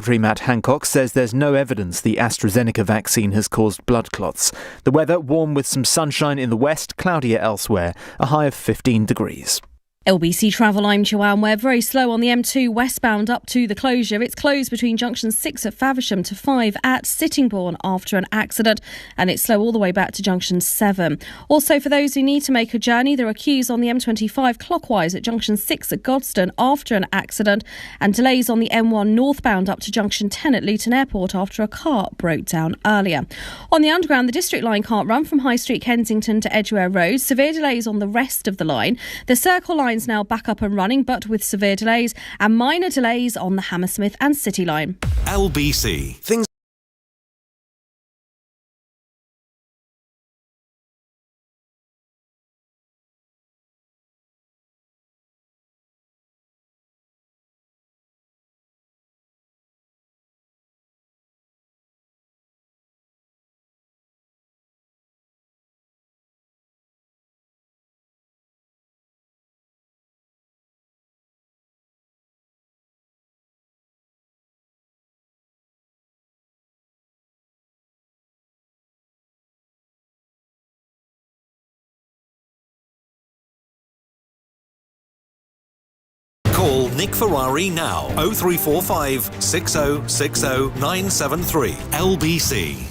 Secretary Matt Hancock says there's no evidence the AstraZeneca vaccine has caused blood clots. The weather, warm with some sunshine in the west, cloudier elsewhere, a high of 15 degrees. LBC Travel, I'm Joanne. We're very slow on the M2 westbound up to the closure. It's closed between junction 6 at Faversham to 5 at Sittingbourne after an accident, and it's slow all the way back to junction 7. Also, for those who need to make a journey, there are queues on the M25 clockwise at junction 6 at Godstone after an accident, and delays on the M1 northbound up to junction 10 at Luton Airport after a car broke down earlier. On the underground, the District line can't run from High Street Kensington to Edgware Road. Severe delays on the rest of the line. The Circle line now back up and running, but with severe delays, and minor delays on the Hammersmith and City line. LBC. Things Call Nick Ferrari now. 0345 6060 973. LBC.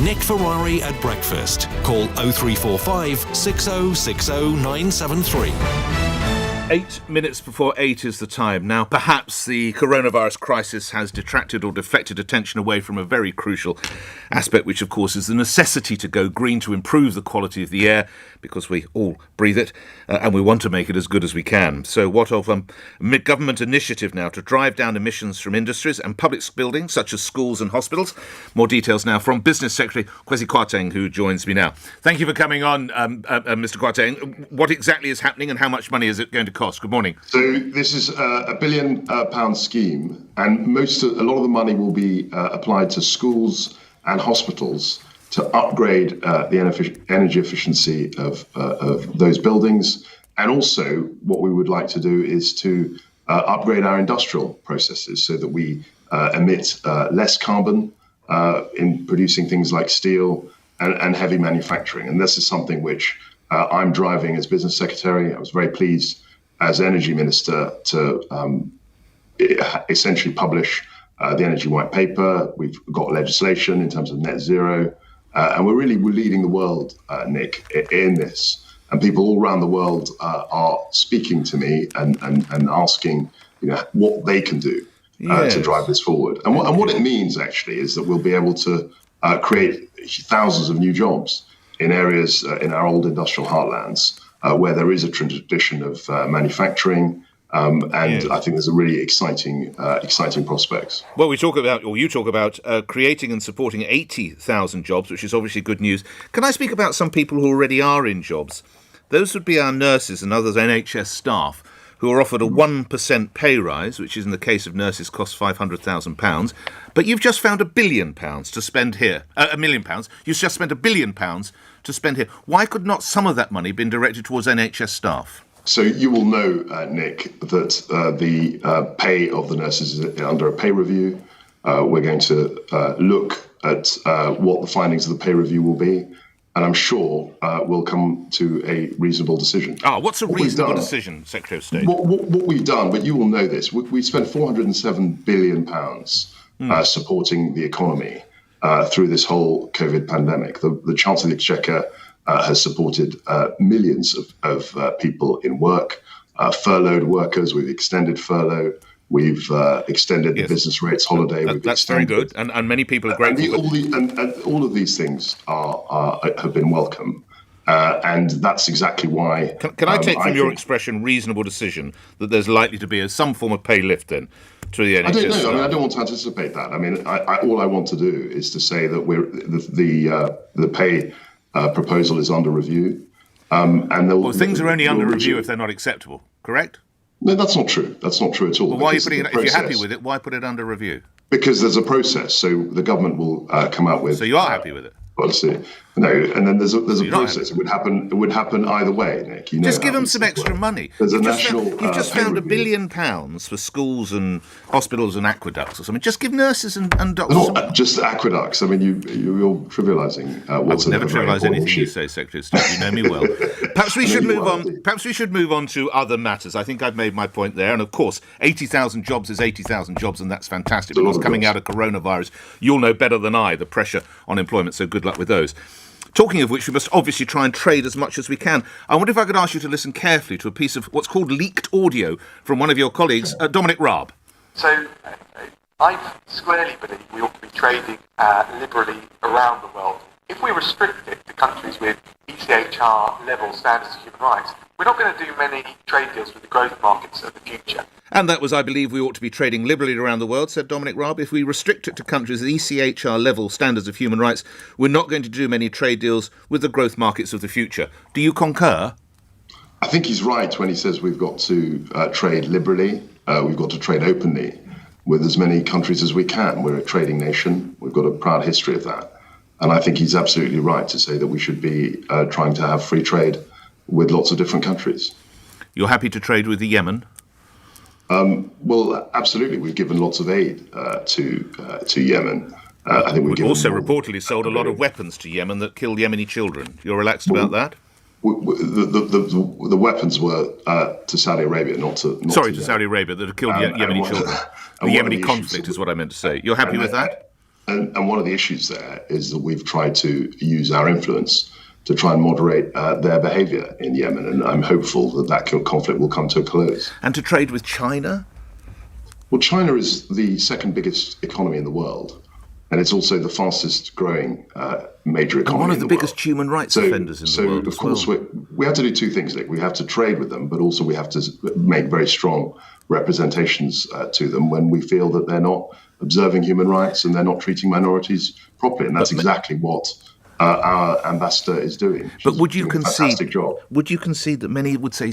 Nick Ferrari at breakfast. Call 0345 6060 973. 8 minutes before 8 is the time. Now, perhaps the coronavirus crisis has detracted or deflected attention away from a very crucial aspect, which, of course, is the necessity to go green to improve the quality of the air, because we all breathe it, and we want to make it as good as we can. So what of a government initiative now to drive down emissions from industries and public buildings, such as schools and hospitals? More details now from Business Secretary Kwasi Kwarteng, who joins me now. Thank you for coming on, Mr. Kwarteng. What exactly is happening and how much money is it going to cost? Good morning. So this is a £1 billion scheme, and a lot of the money will be applied to schools and hospitals to upgrade the energy efficiency of those buildings. And also what we would like to do is to upgrade our industrial processes so that we emit less carbon in producing things like steel and heavy manufacturing. And this is something which I'm driving as Business Secretary. I was very pleased as Energy Minister to essentially publish the Energy White Paper. We've got legislation in terms of net zero. And we're leading the world, Nick, in this. And people all around the world are speaking to me and asking, what they can do to drive this forward. And what it means, actually, is that we'll be able to create thousands of new jobs in areas in our old industrial heartlands where there is a tradition of manufacturing. I think there's a really exciting prospects. Well, you talk about creating and supporting 80,000 jobs, which is obviously good news. Can I speak about some people who already are in jobs? Those would be our nurses and other NHS staff who are offered a 1% pay rise, which is in the case of nurses costs £500,000. But you've just found £1 billion to spend here. £1 million. You've just spent £1 billion to spend here. Why could not some of that money been directed towards NHS staff? So you will know, Nick, that the pay of the nurses is under a pay review. We're going to look at what the findings of the pay review will be, and I'm sure we'll come to a reasonable decision. What's a reasonable decision, Secretary of State? What we've done, but you will know this, we spent £407 billion supporting the economy through this whole COVID pandemic. The Chancellor of the Exchequer has supported millions of people in work, furloughed workers. We've extended furlough. We've extended the business rates holiday. That's very good, and many people are grateful. And all of these things have been welcome, and that's exactly why. Can I take from your expression "reasonable decision" that there's likely to be some form of pay lift then to the NHS? I don't know. I don't want to anticipate that. All I want to do is to say that the pay proposal is under review. Things are only under review if they're not acceptable, correct? No, that's not true. That's not true at all. Well, why are you putting it, if you're happy with it, why put it under review? Because there's a process. So the government will come out with... So you are happy with it? Policy. No, and then there's a process. It would happen either way, Nick. Just give them some extra money. There's you've just found £1 billion for schools and hospitals and aqueducts or something. Just give nurses and doctors. Not just aqueducts. You're trivialising. I would never trivialise anything you say, Secretary of State. You know me well. Perhaps we should move on. Perhaps we should move on to other matters. I think I've made my point there. And of course, 80,000 jobs is 80,000 jobs, and that's fantastic. Because coming out of coronavirus, you'll know better than I the pressure on employment. So good luck with those. Talking of which, we must obviously try and trade as much as we can. I wonder if I could ask you to listen carefully to a piece of what's called leaked audio from one of your colleagues, Dominic Raab. So I squarely believe we ought to be trading liberally around the world. If we restrict it to countries with ECHR level standards of human rights, we're not going to do many trade deals with the growth markets of the future. And that was, I believe, we ought to be trading liberally around the world, said Dominic Raab. If we restrict it to countries with ECHR level standards of human rights, we're not going to do many trade deals with the growth markets of the future. Do you concur? I think he's right when he says we've got to trade liberally. We've got to trade openly with as many countries as we can. We're a trading nation. We've got a proud history of that. And I think he's absolutely right to say that we should be trying to have free trade with lots of different countries. You're happy to trade with the Yemen? Well, absolutely. We've given lots of aid to Yemen. I think we've also reportedly sold a lot of weapons to Yemen that killed Yemeni children. You're relaxed about that? The weapons were to Saudi Arabia, not to Saudi Arabia, that have killed Yemeni children. The Yemeni conflict is what I meant to say. You're happy with that? And one of the issues there is that we've tried to use our influence to try and moderate their behaviour in Yemen. And I'm hopeful that conflict will come to a close. And to trade with China? Well, China is the second biggest economy in the world. And it's also the fastest growing major economy. And one of in the biggest world. human rights offenders in the world. So, of course, we have to do two things, Nick. We have to trade with them, but also we have to make very strong representations to them when we feel that they're not observing human rights and they're not treating minorities properly. And that's exactly what our ambassador is doing. But would you concede? Fantastic job. Would you concede that many would say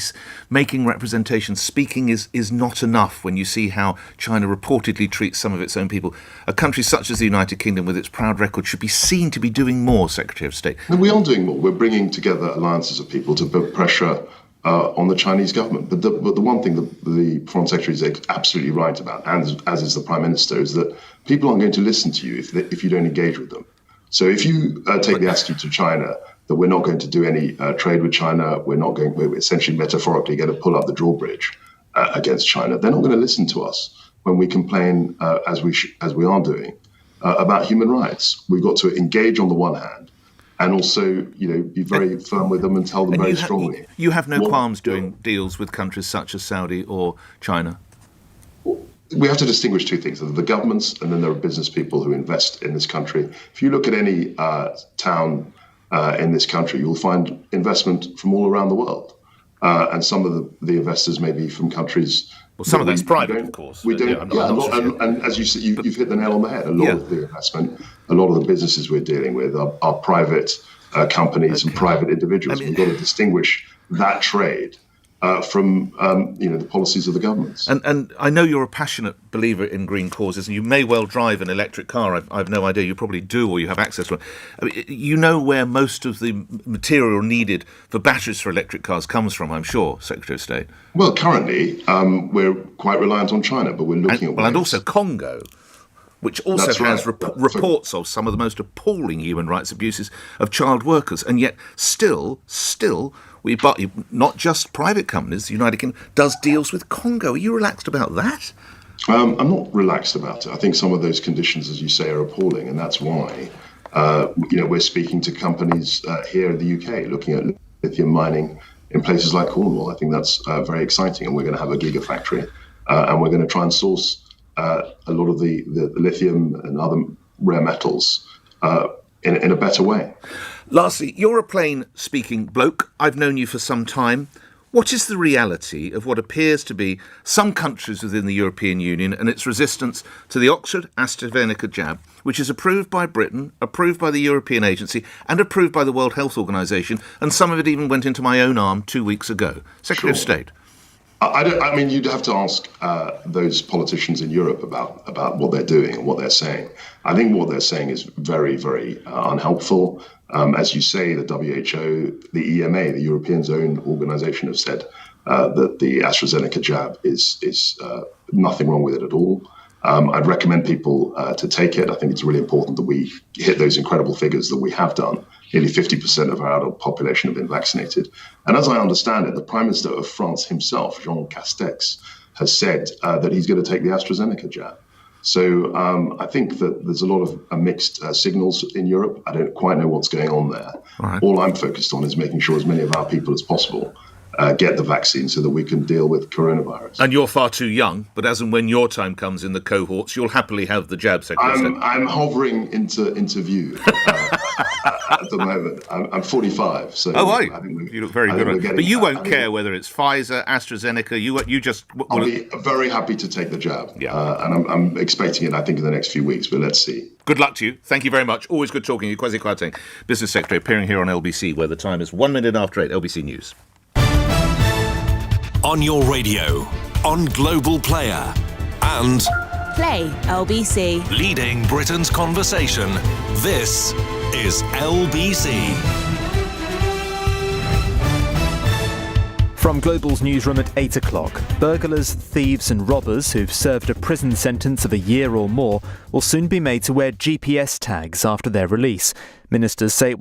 making representations, speaking is not enough when you see how China reportedly treats some of its own people? A country such as the United Kingdom, with its proud record, should be seen to be doing more, Secretary of State. And we are doing more. We're bringing together alliances of people to put pressure on the Chinese government. But the one thing that the Foreign Secretary is absolutely right about, and as is the Prime Minister, is that people aren't going to listen to you if you don't engage with them. So if you take the attitude to China that we're not going to do any trade with China, we're essentially metaphorically going to pull up the drawbridge against China, they're not going to listen to us when we complain, as we are doing, about human rights. We've got to engage on the one hand, and also, be very firm with them and tell them very strongly. You have no qualms doing deals with countries such as Saudi or China? We have to distinguish two things. There are the governments, and then there are business people who invest in this country. If you look at any town in this country, you'll find investment from all around the world. And some of the investors may be from countries... Well, some of that's private, of course. We don't. And as you said, you've hit the nail on the head. A lot of the investment, a lot of the businesses we're dealing with are private companies and private individuals. We've got to distinguish that trade from the policies of the governments. And I know you're a passionate believer in green causes, and you may well drive an electric car. I've no idea. You probably do, or you have access to one. I mean, you know where most of the material needed for batteries for electric cars comes from, I'm sure, Secretary of State. Well, currently, we're quite reliant on China, but we're looking at ways. And also Congo, which also has reports of some of the most appalling human rights abuses of child workers. And yet still, not just private companies, the United Kingdom does deals with Congo. Are you relaxed about that? I'm not relaxed about it. I think some of those conditions, as you say, are appalling, and that's why we're speaking to companies here in the UK looking at lithium mining in places like Cornwall. I think that's very exciting, and we're going to have a gigafactory, and we're going to try and source a lot of the lithium and other rare metals in a better way. Lastly, you're a plain-speaking bloke. I've known you for some time. What is the reality of what appears to be some countries within the European Union and its resistance to the Oxford-AstraZeneca jab, which is approved by Britain, approved by the European Agency, and approved by the World Health Organization, and some of it even went into my own arm 2 weeks ago? Secretary of State. I mean, you'd have to ask those politicians in Europe about what they're doing and what they're saying. I think what they're saying is very, very unhelpful. As you say, the WHO, the EMA, the Europeans' own organisation, have said that the AstraZeneca jab is nothing wrong with it at all. I'd recommend people to take it. I think it's really important that we hit those incredible figures that we have done. Nearly 50% of our adult population have been vaccinated. And as I understand it, the Prime Minister of France himself, Jean Castex, has said that he's going to take the AstraZeneca jab. So I think that there's a lot of mixed signals in Europe. I don't quite know what's going on there. Right. All I'm focused on is making sure as many of our people as possible get the vaccine so that we can deal with coronavirus. And you're far too young, but as and when your time comes in the cohorts, you'll happily have the jab, Secretary. I'm hovering into view at the moment. I'm 45, so I think you look very good on it. But you won't care whether it's Pfizer, AstraZeneca. You just. I'll be very happy to take the jab. Yeah. And I'm expecting it, I think, in the next few weeks. But let's see. Good luck to you. Thank you very much. Always good talking to you, Kwasi Kwarteng, Business Secretary, appearing here on LBC, where the time is 1 minute after 8. LBC News. On your radio, on Global Player, and Play LBC. Leading Britain's conversation. This is LBC. From Global's newsroom at 8 o'clock, burglars, thieves and robbers who've served a prison sentence of a year or more will soon be made to wear GPS tags after their release. Ministers say